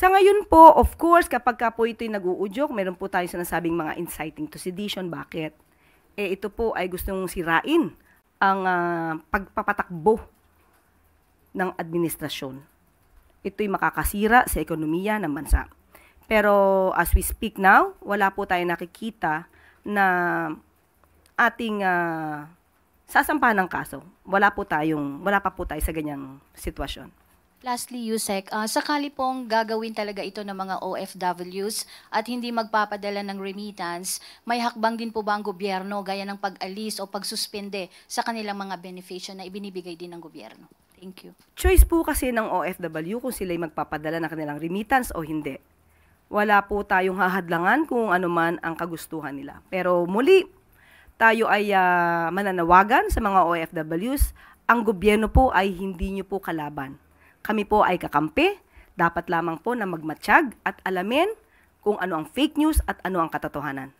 Sa ngayon po, of course, kapag ka po ito'y nag-uudyok, meron po tayong sinasabing mga inciting to sedition. Bakit? Ito po ay gustong sirain ang pagpapatakbo ng administrasyon. Ito'y makakasira sa ekonomiya ng bansa. Pero as we speak now, wala po tayong nakikita na ating sasampahan ng kaso. Wala pa po tayo sa ganyang sitwasyon. Lastly, Yusek, sakali pong gagawin talaga ito ng mga OFWs at hindi magpapadala ng remittance, may hakbang din po ba ang gobyerno gaya ng pag-alis o pagsuspende sa kanilang mga benepisyo na ibinibigay din ng gobyerno? Thank you. Choice po kasi ng OFW kung sila'y magpapadala ng kanilang remittance o hindi. Wala po tayong hahadlangan kung ano man ang kagustuhan nila. Pero muli, tayo ay mananawagan sa mga OFWs, ang gobyerno po ay hindi nyo po kalaban. Kami po ay kakampi, dapat lamang po na magmatsyag at alamin kung ano ang fake news at ano ang katotohanan.